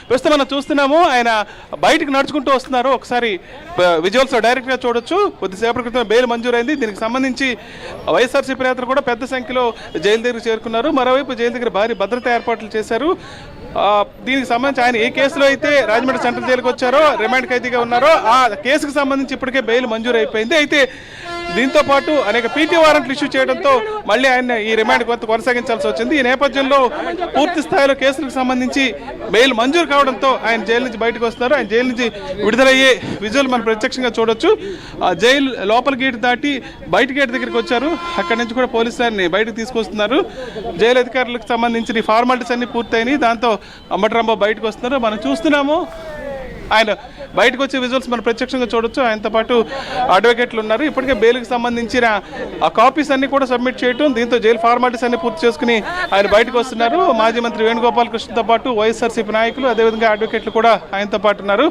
ప్రస్తుతం మనం చూస్తున్నాము ఆయన బయటకు నడుచుకుంటూ వస్తున్నారు. ఒకసారి విజువల్స్ డైరెక్ట్గా చూడొచ్చు. కొద్దిసేపటి క్రితం బెయిల్ మంజూరైంది. దీనికి సంబంధించి వైఎస్ఆర్సీపీ నేతలు కూడా పెద్ద సంఖ్యలో జైలు దగ్గర చేరుకున్నారు. మరోవైపు జైలు దగ్గర భారీ భద్రతా ఏర్పాట్లు చేశారు. దీనికి సంబంధించి ఆయన ఏ కేసులో అయితే రాజమండ్రి సెంట్రల్ జైలుకి వచ్చారో, రిమాండ్ ఖైదీగా ఉన్నారో ఆ కేసుకు సంబంధించి ఇప్పటికే బెయిల్ మంజూరు అయిపోయింది. అయితే దీంతో పాటు అనేక పీటీ వారెంట్లు ఇష్యూ చేయడంతో మళ్ళీ ఆయన ఈ రిమాండ్ కొంత కొనసాగించాల్సి వచ్చింది. ఈ నేపథ్యంలో పూర్తి స్థాయిలో కేసులకు సంబంధించి బెయిల్ మంజూరు కావడంతో ఆయన జైలు నుంచి బయటకు వస్తున్నారు. ఆయన జైలు నుంచి విడుదలయ్యే విజువల్ మనం ప్రత్యక్షంగా చూడొచ్చు. జైలు లోపల గేట్ దాటి బయట గేట్ దగ్గరికి వచ్చారు. అక్కడి నుంచి కూడా పోలీసులు ఆయన్ని బయటకు తీసుకొస్తున్నారు. జైలు అధికారులకు సంబంధించిన ఫార్మాలిటీస్ అన్ని పూర్తయినాయి. దాంతో అంబటరాంబాబు బయటకు వస్తున్నారు. మనం చూస్తున్నాము. ఆయన బయటకు వచ్చే విజువల్స్ మనం ప్రత్యక్షంగా చూడొచ్చు. ఆయనతో పాటు అడ్వకేట్లు ఉన్నారు. ఇప్పటికే బెయిల్కి సంబంధించిన ఆ కాపీస్ అన్ని కూడా సబ్మిట్ చేయడం, దీంతో జైలు ఫార్మాలిటీస్ అన్ని పూర్తి చేసుకుని ఆయన బయటకు వస్తున్నారు. మాజీ మంత్రి వేణుగోపాల్ కృష్ణతో పాటు వైఎస్ఆర్సీపీ నాయకులు, అదేవిధంగా అడ్వకేట్లు కూడా ఆయనతో పాటు ఉన్నారు.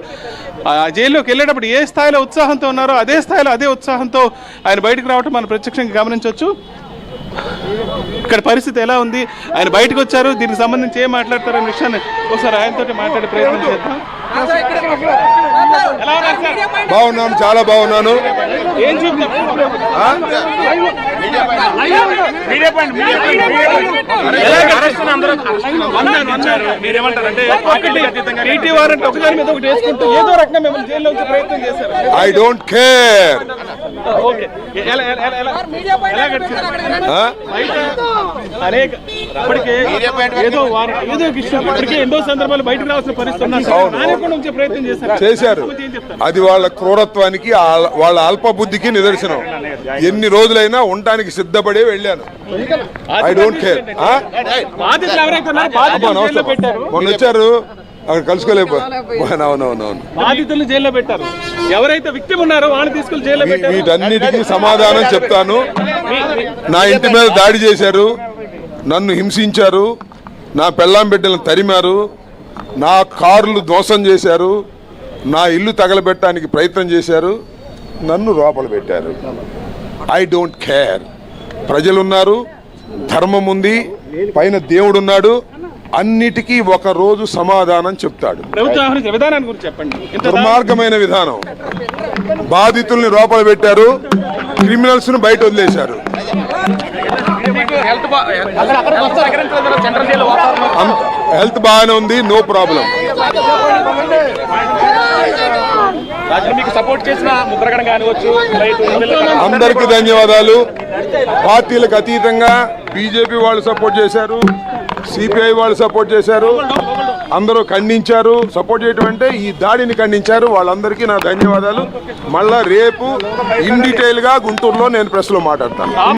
జైల్లోకి వెళ్ళేటప్పుడు ఏ స్థాయిలో ఉత్సాహంతో ఉన్నారో అదే స్థాయిలో అదే ఉత్సాహంతో ఆయన బయటకు రావడం మనం ప్రత్యక్షంగా గమనించవచ్చు. ఇక్కడ పరిస్థితి ఎలా ఉంది, ఆయన బయటకు వచ్చారు, దీనికి సంబంధించి ఏం మాట్లాడతారనే విషయాన్ని ఒకసారి ఆయనతో మాట్లాడే ప్రయత్నం చేద్దాం. బాగున్నాను, చాలా బాగున్నాను. ఏం ఐ డోంట్ కేర్. ఎన్నో సందర్భాలు బయటకు రావాల్సిన పరిస్థితి చేశారు. అది వాళ్ళ క్రూరత్వానికి, వాళ్ళ అల్ప బుద్ధికి నిదర్శనం. ఎన్ని రోజులైనా ఉండటానికి సిద్ధపడే వెళ్ళాను. I don't care. మొన్న వచ్చారు, అక్కడ కలుసుకోలేకపోయాను. అవునవునవును, బాధితులు జైల్లో పెట్టారు. ఎవరైతే విక్టిమ్ ఉన్నారో వాళ్ళని తీసుకుని జైల్లో పెట్టారు. వీటన్నిటికీ సమాధానం చెప్తాను. నా ఇంటి మీద దాడి చేశారు, నన్ను హింసించారు, నా పెళ్ళాం బిడ్డలను తరిమారు, నా కార్లు ధ్వంసం చేశారు, నా ఇల్లు తగలబెట్టడానికి ప్రయత్నం చేశారు, నన్ను లోపల పెట్టారు. I don't care. ప్రజలున్నారు, ధర్మం ఉంది, పైన దేవుడున్నాడు. అన్నిటికీ ఒక రోజు సమాధానం చెప్తాడు. దుర్మార్గమైన విధానం. బాధితుల్ని లోపల పెట్టారు, క్రిమినల్స్ ను బయట వదిలేశారు. హెల్త్ బాగానే ఉంది, నో ప్రాబ్లం. అందరికీ ధన్యవాదాలు. పార్టీలకు అతీతంగా బీజేపీ వాళ్ళు సపోర్ట్ చేశారు, సిపిఐ వాళ్ళు సపోర్ట్ చేశారు, అందరూ ఖండించారు. సపోర్ట్ చేయడం అంటే ఈ దాడిని ఖండించారు. వాళ్ళందరికీ నా ధన్యవాదాలు. మళ్ళా రేపు ఇన్ డీటెయిల్ గా గుంటూరులో నేను ప్రెస్ లో మాట్లాడతాను.